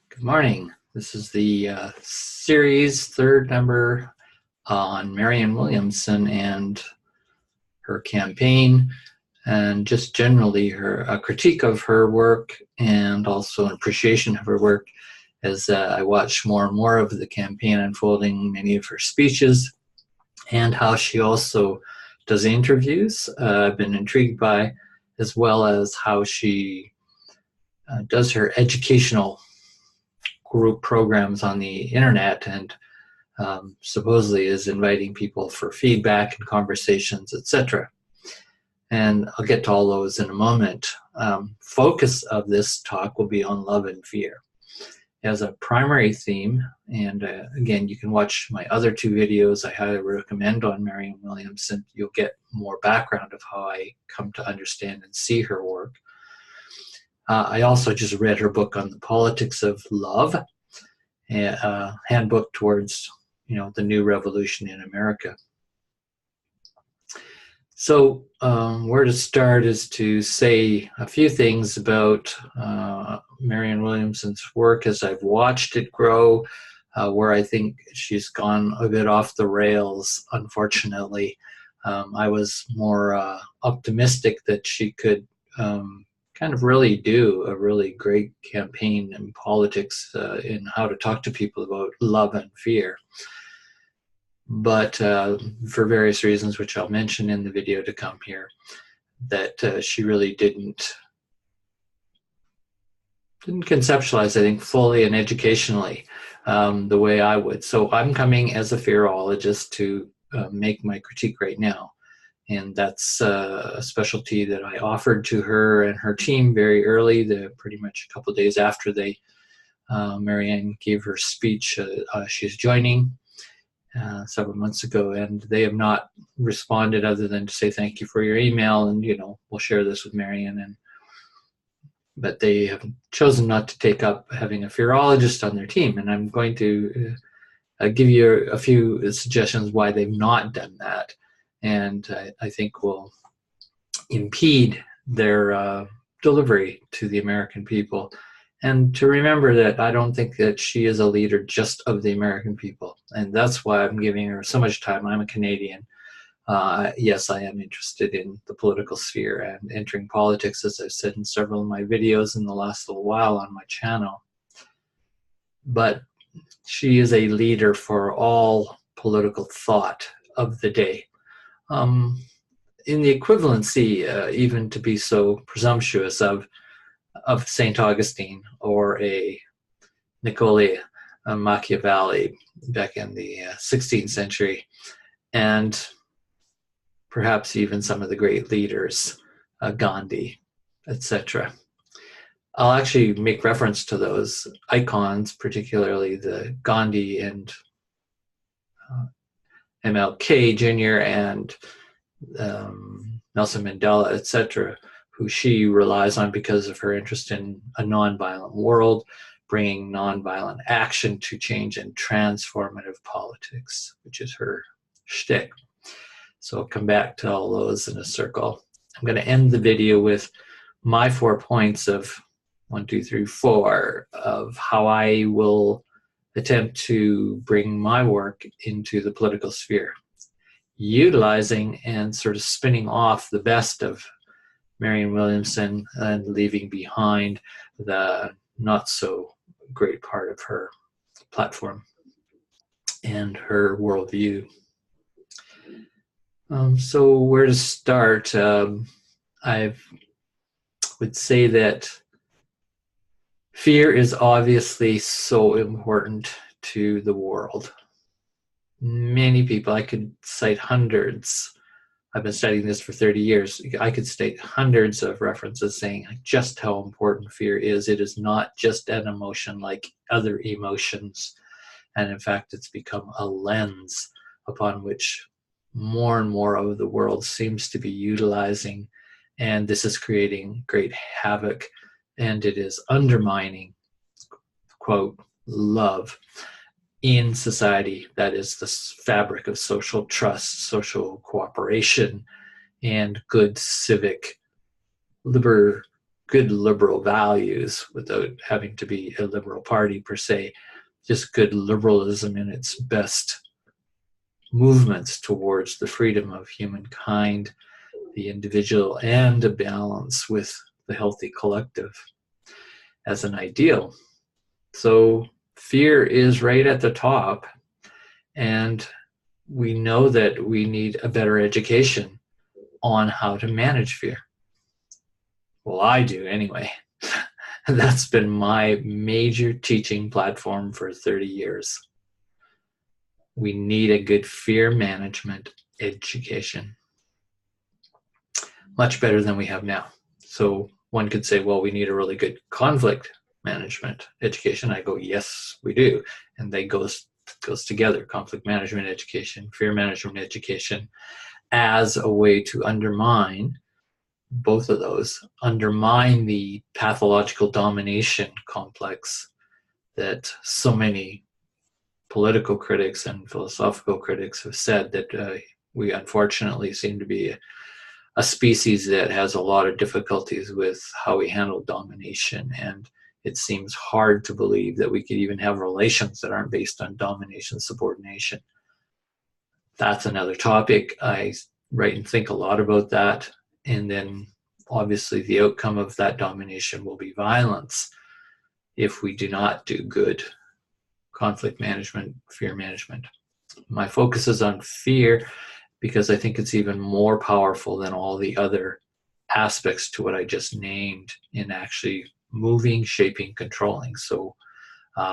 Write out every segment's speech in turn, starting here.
Good morning. This is the series third number on Marianne Williamson and her campaign, and just generally a critique of her work and also an appreciation of her work as I watch more and more of the campaign unfolding, many of her speeches, and how she also does interviews. I've been intrigued by, as well as how she does her educational group programs on the internet, and supposedly is inviting people for feedback and conversations, etc. And I'll get to all those in a moment. Focus of this talk will be on love and fear as a primary theme. And again, you can watch my other two videos I highly recommend on Marianne Williamson. You'll get more background of how I come to understand and see her work. I also just read her book on the politics of love, a handbook towards, the new revolution in America. So where to start is to say a few things about Marianne Williamson's work as I've watched it grow, where I think she's gone a bit off the rails, unfortunately. I was more optimistic that she could kind of really do a really great campaign in politics in how to talk to people about love and fear. But for various reasons, which I'll mention in the video to come here, that she really didn't conceptualize, I think, fully and educationally the way I would. So I'm coming as a fearologist to make my critique right now. And that's a specialty that I offered to her and her team very early, pretty much a couple of days after Marianne gave her speech. She's joining several months ago, and they have not responded other than to say thank you for your email, and we'll share this with Marianne. But they have chosen not to take up having a fearologist on their team, and I'm going to give you a few suggestions why they've not done that. And I think will impede their delivery to the American people. And to remember that I don't think that she is a leader just of the American people. And that's why I'm giving her so much time. I'm a Canadian. Yes, I am interested in the political sphere and entering politics, as I've said in several of my videos in the last little while on my channel. But she is a leader for all political thought of the day. In the equivalency, even to be so presumptuous of St. Augustine or a Niccolo Machiavelli back in the 16th century, and perhaps even some of the great leaders, Gandhi, etc. I'll actually make reference to those icons, particularly the Gandhi and MLK Jr. and Nelson Mandela, etc., who she relies on because of her interest in a nonviolent world, bringing nonviolent action to change and transformative politics, which is her shtick. So I'll come back to all those in a circle. I'm going to end the video with my 4 points of 1, 2, 3, 4 of how I will attempt to bring my work into the political sphere, utilizing and sort of spinning off the best of Marianne Williamson and leaving behind the not so great part of her platform and her worldview. So where to start? I would say that fear is obviously so important to the world. Many people, I could cite hundreds. I've been studying this for 30 years. I could state hundreds of references saying just how important fear is. It is not just an emotion like other emotions. And in fact, it's become a lens upon which more and more of the world seems to be utilizing. And this is creating great havoc. And it is undermining, quote, love in society. That is the fabric of social trust, social cooperation, and good civic good liberal values without having to be a liberal party per se, just good liberalism in its best movements towards the freedom of humankind, the individual, and a balance with the healthy collective as an ideal. So fear is right at the top, and we know that we need a better education on how to manage fear. Well, I do anyway. That's been my major teaching platform for 30 years. We need a good fear management education. Much better than we have now. So one could say, well, we need a really good conflict management education. I go, yes, we do. And they goes together, conflict management education, fear management education, as a way to undermine both of those, undermine the pathological domination complex that so many political critics and philosophical critics have said that we unfortunately seem to be a species that has a lot of difficulties with how we handle domination. And it seems hard to believe that we could even have relations that aren't based on domination, subordination. That's another topic. I write and think a lot about that. And then obviously the outcome of that domination will be violence if we do not do good conflict management, fear management. My focus is on fear because I think it's even more powerful than all the other aspects to what I just named in actually moving, shaping, controlling. So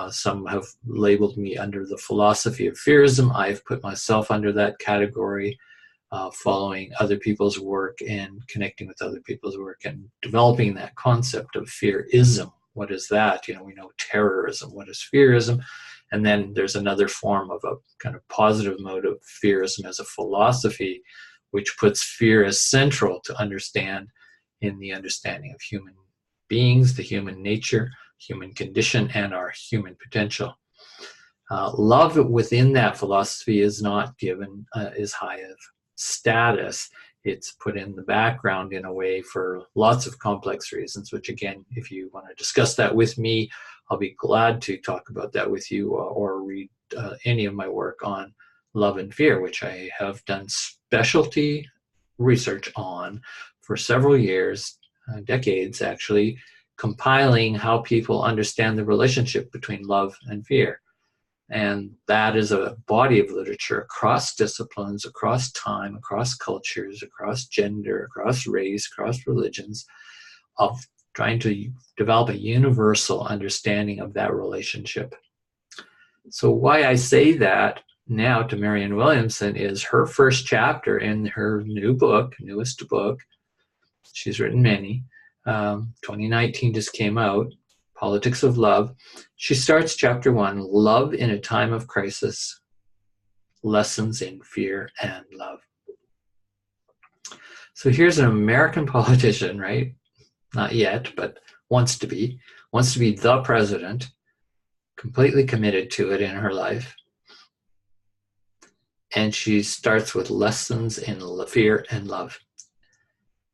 some have labeled me under the philosophy of fearism. I've put myself under that category, following other people's work and connecting with other people's work and developing that concept of fearism. What is that? You know, we know terrorism. What is fearism? And then there's another form of a kind of positive mode of fearism as a philosophy, which puts fear as central to understand in the understanding of human beings, the human nature, human condition, and our human potential. Love within that philosophy is not given as high of status. It's put in the background in a way for lots of complex reasons, which again, if you want to discuss that with me, I'll be glad to talk about that with you, or read any of my work on love and fear, which I have done specialty research on for several years, decades actually, compiling how people understand the relationship between love and fear. And that is a body of literature across disciplines, across time, across cultures, across gender, across race, across religions, of trying to develop a universal understanding of that relationship. So why I say that now to Marianne Williamson is her first chapter in her new book, newest book. She's written many. 2019 just came out, Politics of Love. She starts chapter 1, Love in a Time of Crisis, Lessons in Fear and Love. So here's an American politician, right? Not yet, but wants to be the president, completely committed to it in her life. And she starts with lessons in fear and love.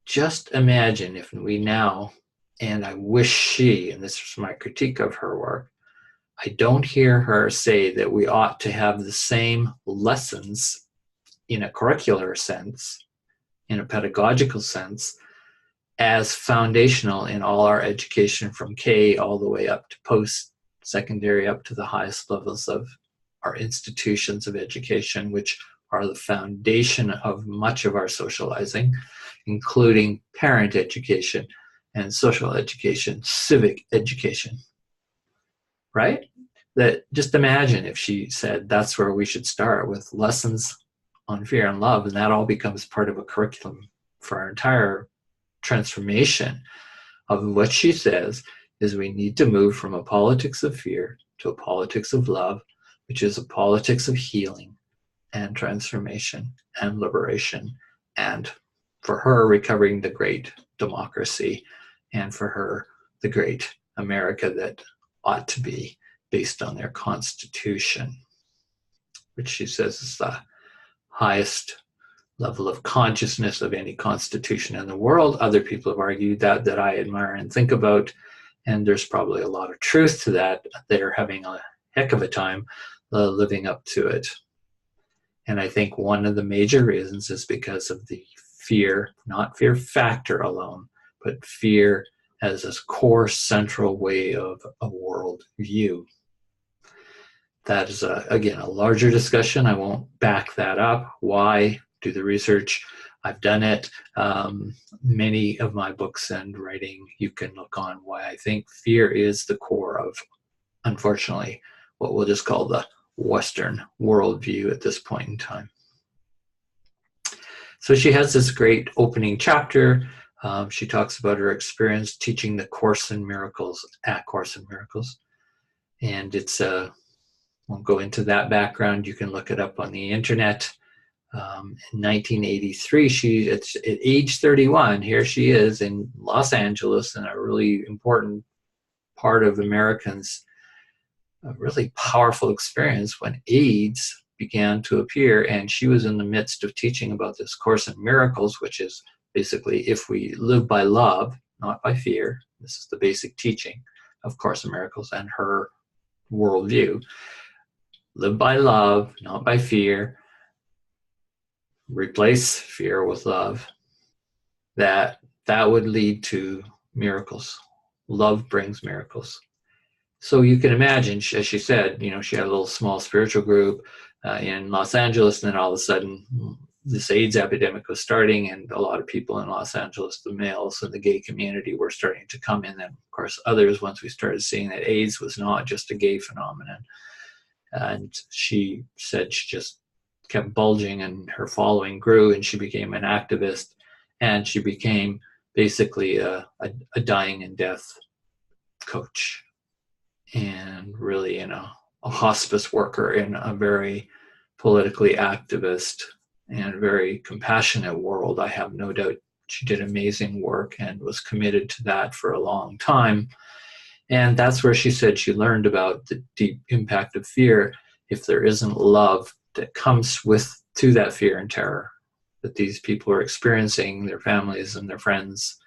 Just imagine if we now, and I wish she, and this is my critique of her work, I don't hear her say that we ought to have the same lessons in a curricular sense, in a pedagogical sense, as foundational in all our education from K all the way up to post-secondary, up to the highest levels of our institutions of education, which are the foundation of much of our socializing, including parent education and social education, civic education, right? That just imagine if she said that's where we should start, with lessons on fear and love, and that all becomes part of a curriculum for our entire transformation. Of what she says is we need to move from a politics of fear to a politics of love, which is a politics of healing and transformation and liberation, and for her, recovering the great democracy, and for her, the great America that ought to be based on their Constitution, which she says is the highest level of consciousness of any constitution in the world. Other people have argued that I admire and think about, and there's probably a lot of truth to that. They're having a heck of a time living up to it. And I think one of the major reasons is because of the fear, not fear factor alone, but fear as a core central way of a world view. That is, again, a larger discussion. I won't back that up. Why? Do the research. I've done it. Many of my books and writing, you can look on why I think fear is the core of, unfortunately, what we'll just call the Western worldview at this point in time. So she has this great opening chapter. She talks about her experience teaching the Course in Miracles at Course in Miracles. And it's won't go into that background. You can look it up on the internet. In 1983, at age 31, here she is in Los Angeles, in a really important part of Americans' a really powerful experience when AIDS began to appear, and she was in the midst of teaching about this Course in Miracles, which is basically if we live by love, not by fear. This is the basic teaching of Course in Miracles and her worldview. Live by love, not by fear. Replace fear with love. That would lead to miracles. Love brings miracles. So you can imagine, as she said, she had a little small spiritual group in Los Angeles, and then all of a sudden this AIDS epidemic was starting, and a lot of people in Los Angeles, the males and the gay community, were starting to come in. And of course others, once we started seeing that AIDS was not just a gay phenomenon. And she said she just kept bulging, and her following grew, and she became an activist, and she became basically a dying and death coach, and really a hospice worker in a very politically activist and very compassionate world. I have no doubt she did amazing work and was committed to that for a long time. And that's where she said she learned about the deep impact of fear. If there isn't love that comes to that fear and terror that these people are experiencing, their families and their friends,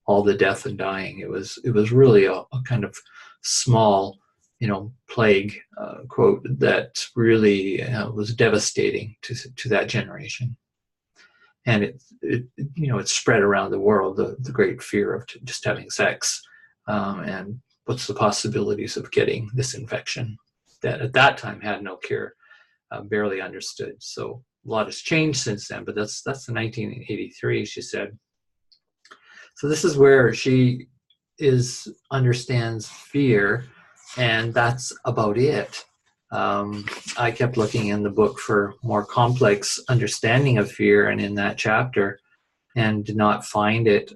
all the death and dying. It was really a kind of small, plague, quote, that really was devastating to that generation. And it spread around the world, the great fear of just having sex, and what's the possibilities of getting this infection that at that time had no cure, barely understood. So a lot has changed since then, but that's the 1983, she said. So this is where she understands fear, and that's about it. I kept looking in the book for more complex understanding of fear, and in that chapter, and did not find it,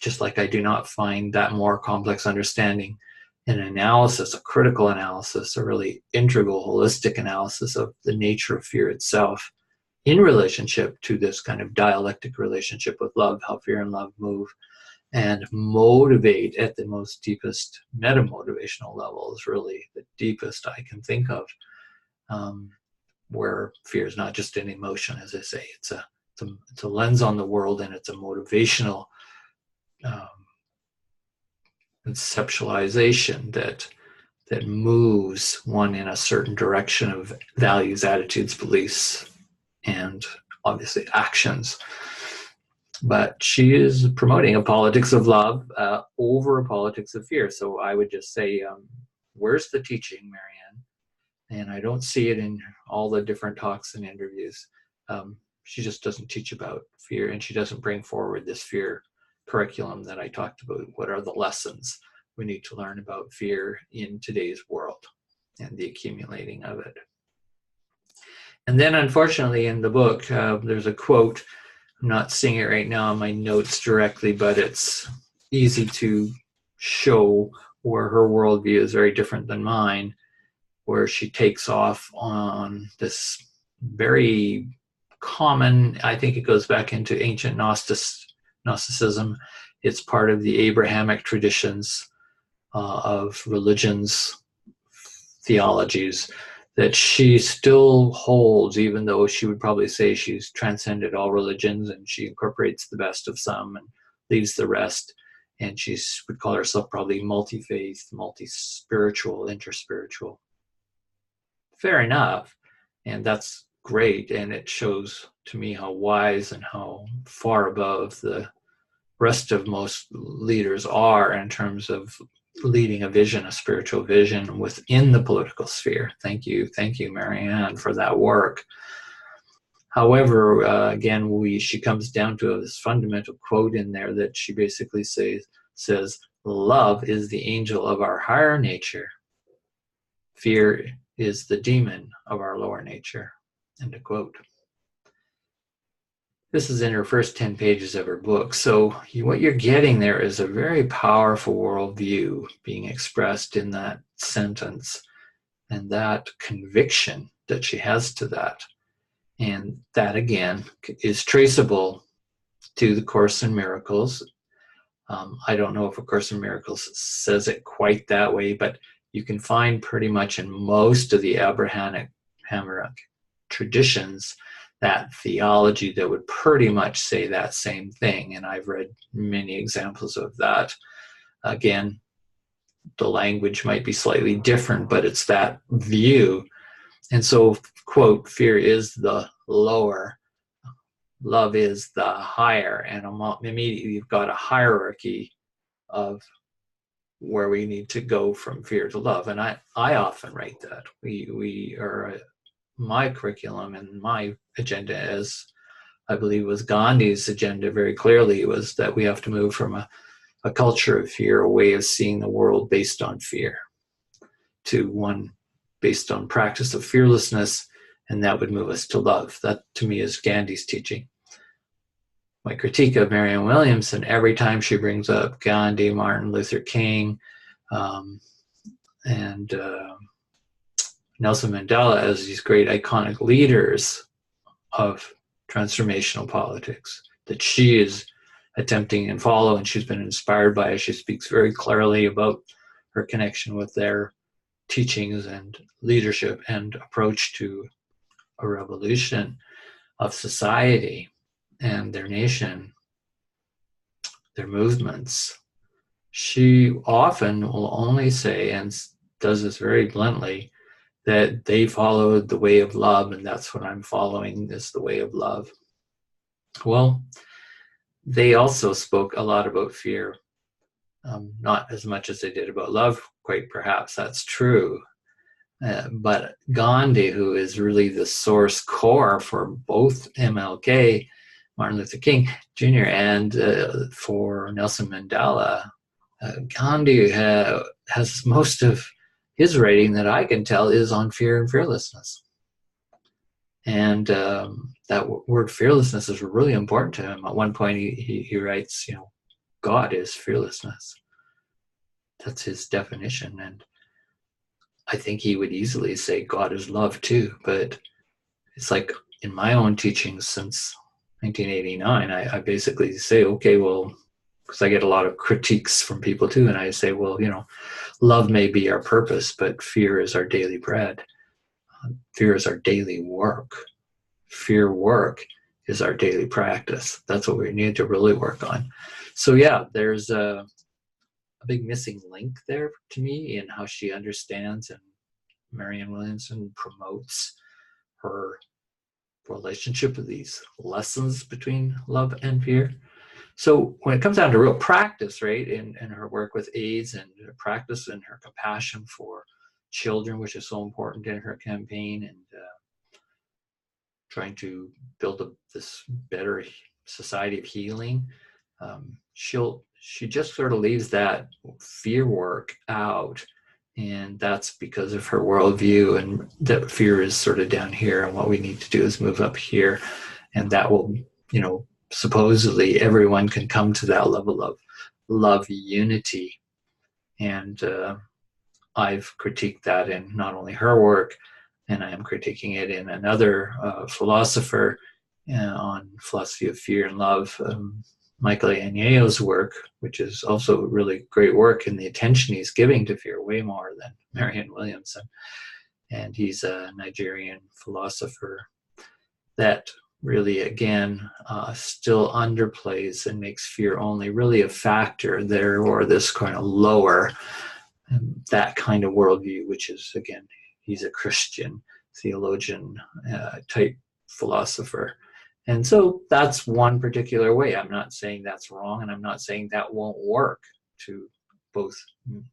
just like I do not find that more complex understanding an analysis, a critical analysis, a really integral, holistic analysis of the nature of fear itself in relationship to this kind of dialectic relationship with love, how fear and love move and motivate at the most deepest meta-motivational level is really the deepest I can think of, where fear is not just an emotion, as I say, it's a lens on the world, and it's a motivational conceptualization that moves one in a certain direction of values, attitudes, beliefs, and obviously actions. But she is promoting a politics of love over a politics of fear. So I would just say, where's the teaching, Marianne? And I don't see it in all the different talks and interviews. She just doesn't teach about fear, and she doesn't bring forward this fear curriculum that I talked about. What are the lessons we need to learn about fear in today's world and the accumulating of it? And then, unfortunately, in the book, there's a quote. I'm not seeing it right now in my notes directly, but it's easy to show where her worldview is very different than mine, where she takes off on this very common, I think it goes back into ancient Gnosticism. It's part of the Abrahamic traditions of religions, theologies, that she still holds, even though she would probably say she's transcended all religions and she incorporates the best of some and leaves the rest. And she would call herself probably multi-faith, multi-spiritual, interspiritual. Fair enough. And that's great. And it shows to me how wise and how far above the rest of most leaders are in terms of leading a vision, a spiritual vision within the political sphere. Thank you, Marianne, for that work. However, again, she comes down to this fundamental quote in there that she basically says, love is the angel of our higher nature. Fear is the demon of our lower nature. End of quote. This is in her first 10 pages of her book. So what you're getting there is a very powerful worldview being expressed in that sentence, and that conviction that she has to that. And that, again, is traceable to the Course in Miracles. I don't know if A Course in Miracles says it quite that way, but you can find pretty much in most of the Abrahamic traditions that theology that would pretty much say that same thing. And I've read many examples of that. Again, the language might be slightly different, but it's that view. And so, quote, fear is the lower, love is the higher. And immediately you've got a hierarchy of where we need to go from fear to love. And I often write that. We are, my curriculum and my agenda, as I believe was Gandhi's agenda very clearly, was that we have to move from a culture of fear, a way of seeing the world based on fear, to one based on practice of fearlessness, and that would move us to love. That, to me, is Gandhi's teaching. My critique of Marianne Williamson, every time she brings up Gandhi, Martin Luther King, and Nelson Mandela as these great iconic leaders of transformational politics that she is attempting and follow, and she's been inspired by. She speaks very clearly about her connection with their teachings and leadership and approach to a revolution of society and their nation, their movements. She often will only say, and does this very bluntly, that they followed the way of love, and that's what I'm following, is the way of love. Well, they also spoke a lot about fear, not as much as they did about love, quite perhaps, that's true. But Gandhi, who is really the source core for both MLK, Martin Luther King Jr., and for Nelson Mandela, Gandhi has most of his writing that I can tell is on fear and fearlessness. And that word fearlessness is really important to him. At one point he writes, God is fearlessness. That's his definition. And I think he would easily say God is love too. But it's like in my own teachings since 1989, I basically say, okay, well, because I get a lot of critiques from people too, and I say, well, love may be our purpose, but fear is our daily bread. Fear is our daily work. Fear work is our daily practice. That's what we need to really work on. So yeah, there's a big missing link there to me in how she understands, and Marianne Williamson promotes her relationship with these lessons between love and fear. So when it comes down to real practice, right, in her work with AIDS and her practice and her compassion for children, which is so important in her campaign, and trying to build this better society of healing, she just sort of leaves that fear work out. And that's because of her worldview, and that fear is sort of down here, and what we need to do is move up here, and that will, supposedly everyone can come to that level of love unity. And I've critiqued that in not only her work, and I am critiquing it in another philosopher on philosophy of fear and love, Michael Anyeo's work, which is also really great work in the attention he's giving to fear, way more than Marianne Williamson. and he's a Nigerian philosopher that really, again, still underplays and makes fear only really a factor there, or this kind of lower, that kind of worldview, which is, again, he's a Christian theologian type philosopher. And so that's one particular way. I'm not saying that's wrong, and I'm not saying that won't work to both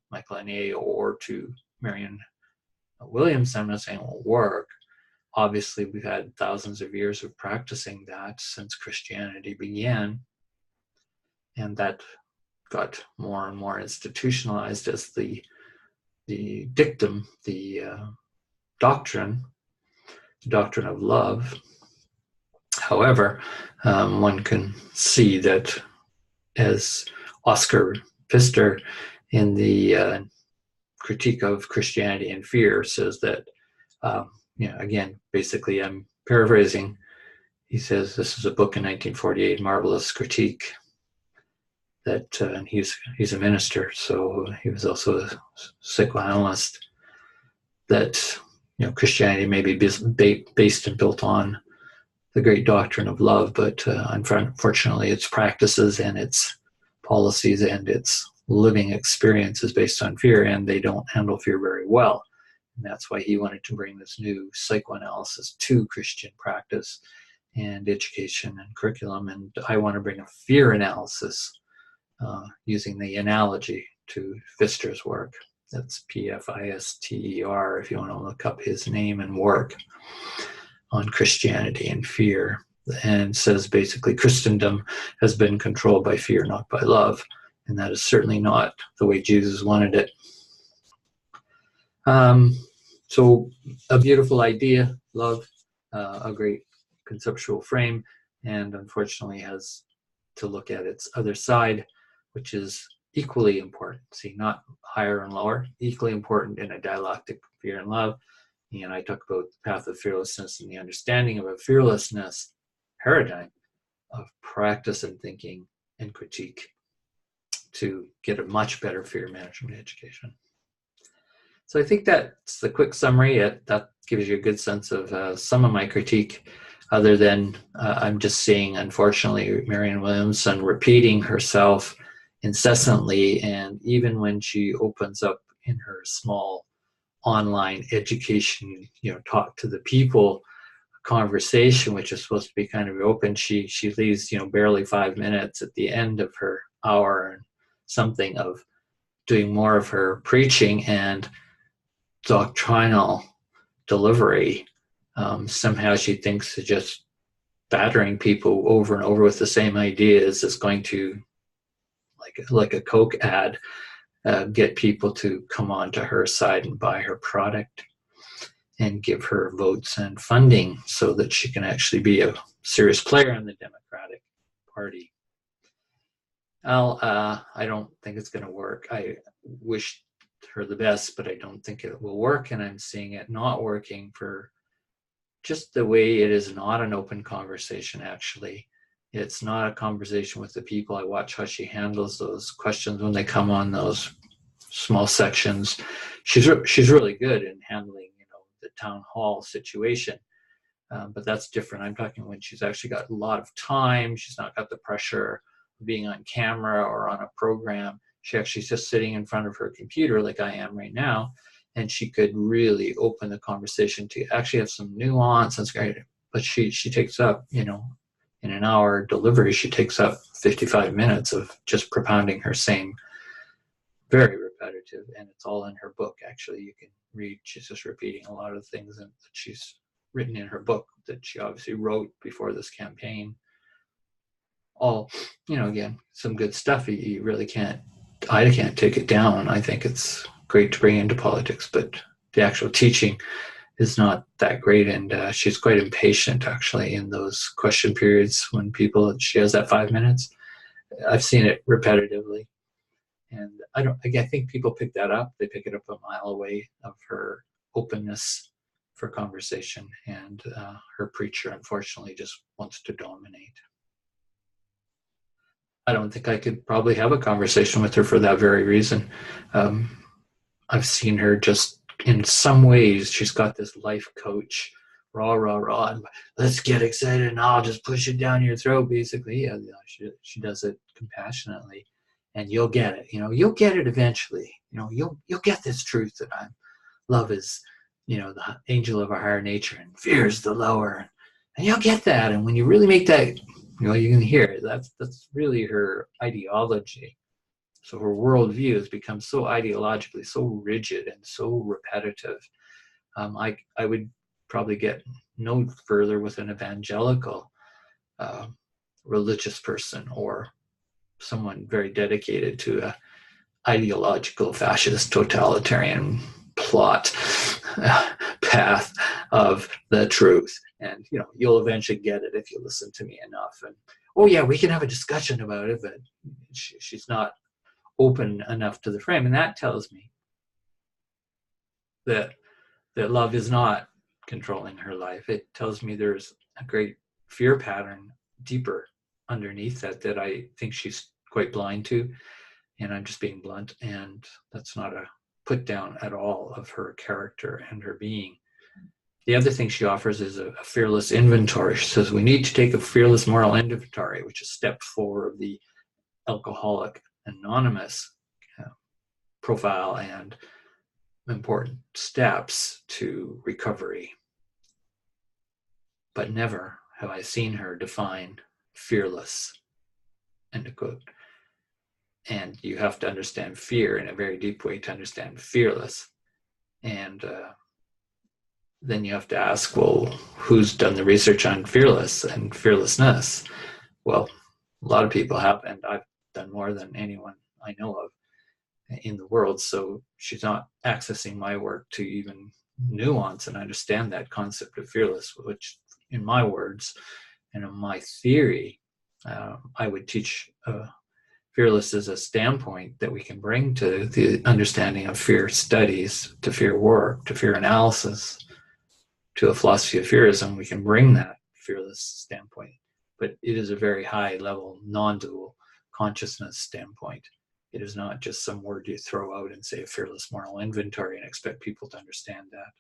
Michael Anier or to Marianne Williamson. I'm not saying it won't work. Obviously, we've had thousands of years of practicing that since Christianity began, and that got more and more institutionalized as the dictum, the doctrine of love. However, one can see that, as Oscar Pfister in the Critique of Christianity and Fear says that, again, basically I'm paraphrasing, he says, this is a book in 1948, marvelous critique, that and he's a minister, so he was also a psychoanalyst, that Christianity may be based and built on the great doctrine of love, but unfortunately its practices and its policies and its living experience is based on fear, and they don't handle fear very well. And that's why he wanted to bring this new psychoanalysis to Christian practice and education and curriculum. And I want to bring a fear analysis using the analogy to Pfister's work. That's Pfister, if you want to look up his name and work on Christianity and fear, and says basically Christendom has been controlled by fear, not by love. And that is certainly not the way Jesus wanted it. So a beautiful idea, love, a great conceptual frame, and unfortunately has to look at its other side, which is equally important. See, not higher and lower, equally important in a dialectic fear and love. And I talk about the path of fearlessness and the understanding of a fearlessness paradigm of practice and thinking and critique to get a much better fear management education. So I think that's the quick summary. That gives you a good sense of some of my critique, other than I'm just seeing, unfortunately, Marianne Williamson repeating herself incessantly, and even when she opens up in her small online education, talk to the people conversation, which is supposed to be kind of open, she leaves barely 5 minutes at the end of her hour and something of doing more of her preaching and doctrinal delivery. Somehow she thinks that just battering people over and over with the same ideas is going to, like a Coke ad, get people to come on to her side and buy her product and give her votes and funding so that she can actually be a serious player in the Democratic Party. Well, I don't think it's going to work. I wish her the best, but I don't think it will work, and I'm seeing it not working for just the way it is not an open conversation, actually. It's not a conversation with the people. I watch how she handles those questions when they come on those small sections. She's really good in handling, the town hall situation, but that's different. I'm talking when she's actually got a lot of time. She's not got the pressure of being on camera or on a program. She actually's just sitting in front of her computer like I am right now, and she could really open the conversation to actually have some nuance. That's great. But she takes up, in an hour delivery, she takes up 55 minutes of just propounding her same, very repetitive, and it's all in her book. Actually, you can read, she's just repeating a lot of things that she's written in her book that she obviously wrote before this campaign. All, again, some good stuff. You really can't, I can't take it down. I think it's great to bring into politics, but the actual teaching is not that great, and she's quite impatient actually in those question periods when she has that 5 minutes. I've seen it repetitively, and I think people pick that up. They pick it up a mile away of her openness for conversation, and her preacher unfortunately just wants to dominate. I don't think I could probably have a conversation with her for that very reason. I've seen her just in some ways, she's got this life coach, rah, rah, rah, and let's get excited and I'll just push it down your throat, basically. Yeah, she does it compassionately, and you'll get it. You'll get it eventually. You'll get this truth that love is, the angel of our higher nature, and fear is the lower. And you'll get that. And when you really make that, you can hear it. That's really her ideology. So her worldview has become so ideologically, so rigid and so repetitive. I would probably get no further with an evangelical religious person, or someone very dedicated to a ideological fascist totalitarian plot path of the truth. And you'll eventually get it if you listen to me enough. And oh yeah, we can have a discussion about it, but she's not open enough to the frame. And that tells me that love is not controlling her life. It tells me there's a great fear pattern deeper underneath that I think she's quite blind to. And I'm just being blunt. And that's not a put down at all of her character and her being. The other thing she offers is a fearless inventory. She says we need to take a fearless moral inventory, which is step 4 of the Alcoholic Anonymous profile and important steps to recovery. But never have I seen her define fearless, end quote. And you have to understand fear in a very deep way to understand fearless. And then you have to ask, well, who's done the research on fearless and fearlessness? Well, a lot of people have, and I've done more than anyone I know of in the world. So she's not accessing my work to even nuance and understand that concept of fearless, which in my words and in my theory, I would teach fearless as a standpoint that we can bring to the understanding of fear studies, to fear work, to fear analysis, to a philosophy of fearism. We can bring that fearless standpoint, but it is a very high level, non-dual consciousness standpoint. It is not just some word you throw out and say a fearless moral inventory and expect people to understand that.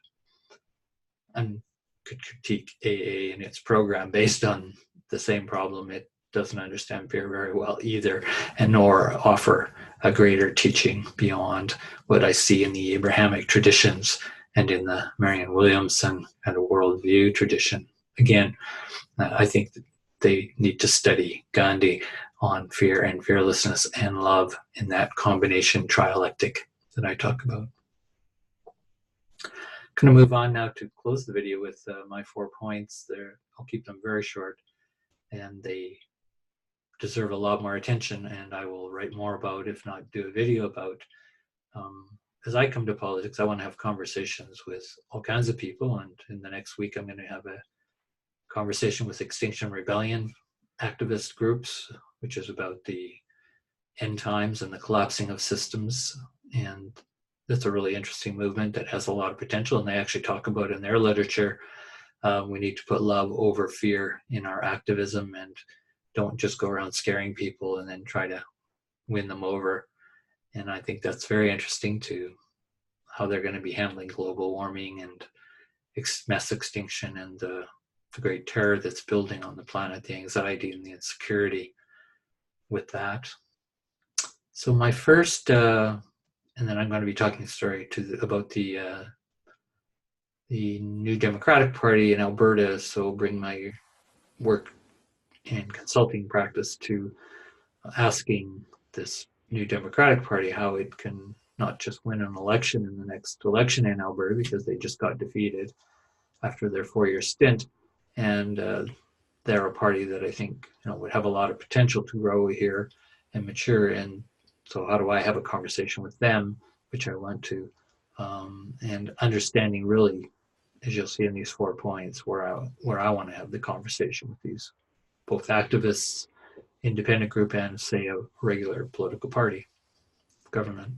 And could critique AA and its program based on the same problem. It doesn't understand fear very well either, and nor offer a greater teaching beyond what I see in the Abrahamic traditions and in the Marianne Williamson and a worldview tradition. Again, I think that they need to study Gandhi on fear and fearlessness and love in that combination trialectic that I talk about. I'm going to move on now to close the video with my 4 points. I'll keep them very short, and they deserve a lot more attention, and I will write more about, if not do a video about. As I come to politics, I want to have conversations with all kinds of people, and in the next week I'm going to have a conversation with Extinction Rebellion activist groups, which is about the end times and the collapsing of systems. And that's a really interesting movement that has a lot of potential, and they actually talk about in their literature, we need to put love over fear in our activism, and don't just go around scaring people and then try to win them over. And I think that's very interesting to how they're going to be handling global warming and mass extinction and the great terror that's building on the planet, the anxiety and the insecurity with that. So my first, and then I'm going to be talking about the New Democratic Party in Alberta. So I'll bring my work and consulting practice to asking this New Democratic Party how it can not just win an election in the next election in Alberta, because they just got defeated after their 4-year stint, and they're a party that I think would have a lot of potential to grow here and mature. And so how do I have a conversation with them, which I want to, and understanding really, as you'll see in these 4 points, where I want to have the conversation with these both activists, independent group, and say a regular political party, government.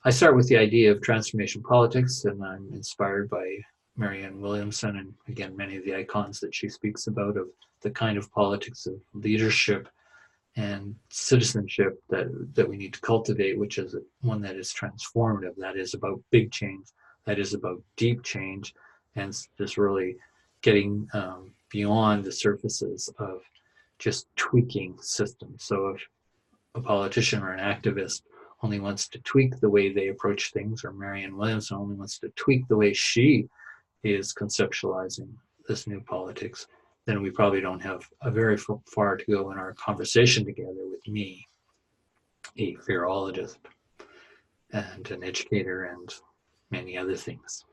I start with the idea of transformation politics, and I'm inspired by Marianne Williamson and again many of the icons that she speaks about, of the kind of politics of leadership and citizenship that we need to cultivate, which is one that is transformative, that is about big change, that is about deep change, and just really getting beyond the surfaces of just tweaking systems. So if a politician or an activist only wants to tweak the way they approach things, or Marianne Williamson only wants to tweak the way she is conceptualizing this new politics, then we probably don't have a very far to go in our conversation together with me, a fearologist and an educator and many other things.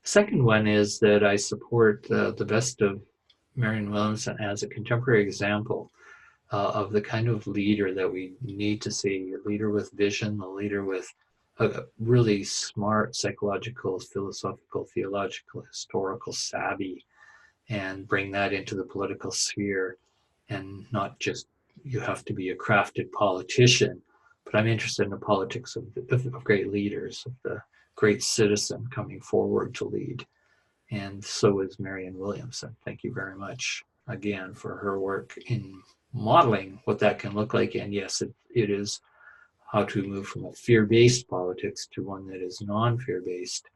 Second one is that I support the best of Marianne Williamson as a contemporary example of the kind of leader that we need to see, a leader with vision, a leader with a really smart psychological, philosophical, theological, historical savvy, and bring that into the political sphere. And not just you have to be a crafted politician, but I'm interested in the politics of great leaders, of the great citizen coming forward to lead. And so is Marianne Williamson. Thank you very much again for her work in modeling what that can look like. And yes, it is how to move from a fear-based politics to one that is non-fear-based,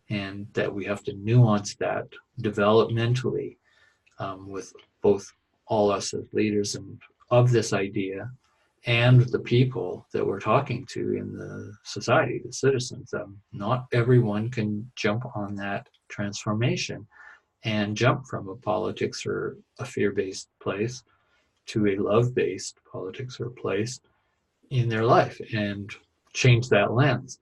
and that we have to nuance that developmentally with both all us as leaders and of this idea and the people that we're talking to in the society, the citizens. Not everyone can jump on that transformation and jump from a politics or a fear-based place to a love-based politics or place in their life and change that lens.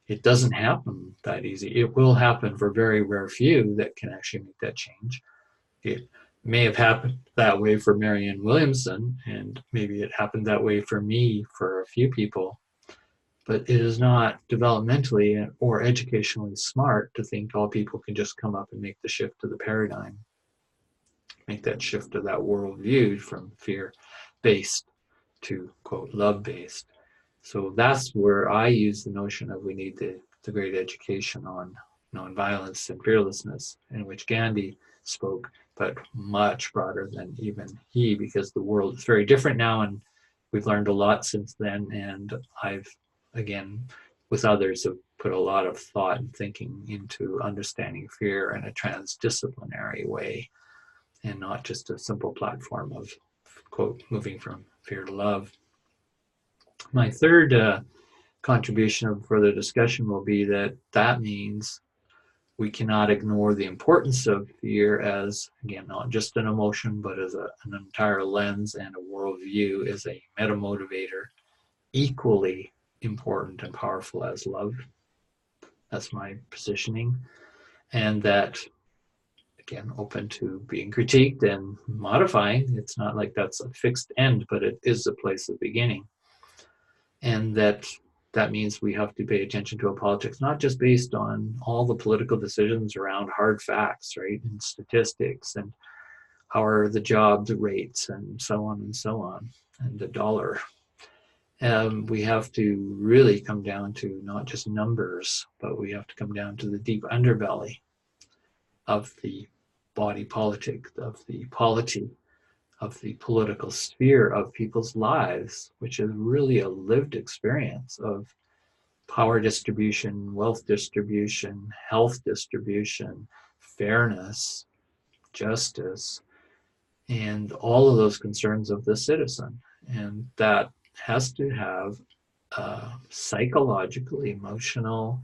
It doesn't happen that easy. It will happen for very rare few that can actually make that change. It may have happened that way for Marianne Williamson, and maybe it happened that way for me for a few people, but it is not developmentally or educationally smart to think all people can just come up and make the shift to the paradigm, make that shift to that worldview from fear-based to, quote, love-based. So that's where I use the notion of we need the great education on nonviolence and fearlessness, in which Gandhi spoke, but much broader than even he, because the world is very different now, and we've learned a lot since then. And I've, again, with others, have put a lot of thought and thinking into understanding fear in a transdisciplinary way, and not just a simple platform of, quote, moving from fear to love. My third contribution of further discussion will be that means we cannot ignore the importance of fear as, again, not just an emotion, but as an entire lens and a worldview, as a meta-motivator, equally important and powerful as love. That's my positioning. And that, again, open to being critiqued and modifying. It's not like that's a fixed end, but it is a place of beginning. And that means we have to pay attention to a politics, not just based on all the political decisions around hard facts, right, and statistics, and how are the job rates, and so on, and the dollar. We have to really come down to not just numbers, but we have to come down to the deep underbelly of the body politic, of the polity, of the political sphere of people's lives, which is really a lived experience of power distribution, wealth distribution, health distribution, fairness, justice, and all of those concerns of the citizen. And that has to have a psychological, emotional,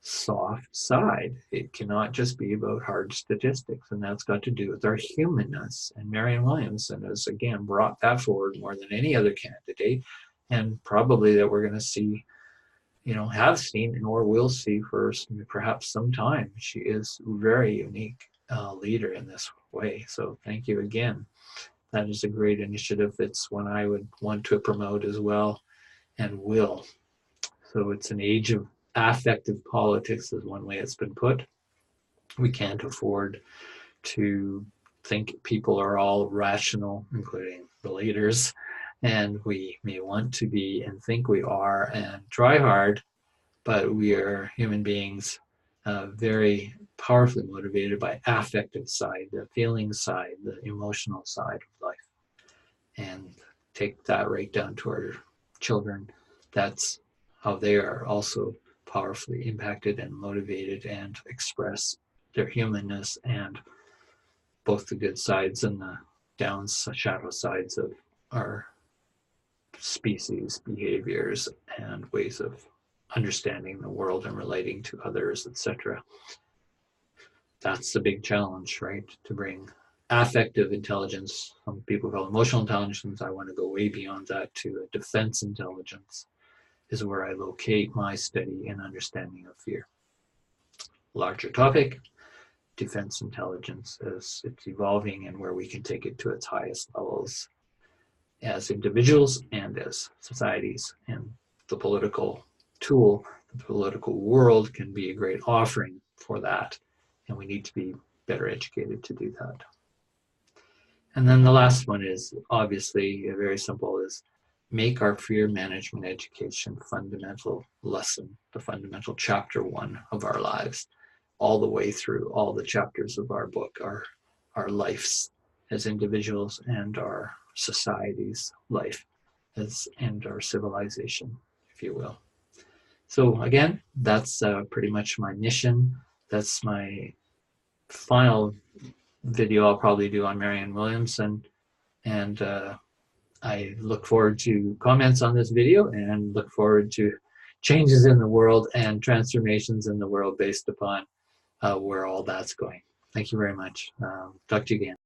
soft side. It cannot just be about hard statistics, and that's got to do with our humanness. And Marianne Williamson has, again, brought that forward more than any other candidate, and probably that we're going to see, have seen or will see for perhaps some time. She is a very unique leader in this way. So thank you again. That is a great initiative. It's one I would want to promote as well, and will. So it's an age of affective politics, is one way it's been put. We can't afford to think people are all rational, including the leaders, and we may want to be and think we are and try hard, but we are human beings, very powerfully motivated by affective side, the feeling side, the emotional side of life. and take that right down to our children. That's how they are also powerfully impacted and motivated and express their humanness and both the good sides and the shadow sides of our species behaviors and ways of understanding the world and relating to others, etc. That's the big challenge, right? To bring affective intelligence, some people call emotional intelligence. I want to go way beyond that to a defense intelligence, is where I locate my study and understanding of fear. Larger topic, defense intelligence as it's evolving and where we can take it to its highest levels as individuals and as societies. And the political tool, the political world can be a great offering for that. And we need to be better educated to do that. And then the last one is obviously very simple, is make our fear management education fundamental lesson, the fundamental chapter 1 of our lives, all the way through all the chapters of our book, our lives as individuals and our society's life and our civilization, if you will. So again, that's pretty much my mission. That's my final video I'll probably do on Marianne Williamson. And I look forward to comments on this video and look forward to changes in the world and transformations in the world based upon where all that's going. Thank you very much. Talk to you again.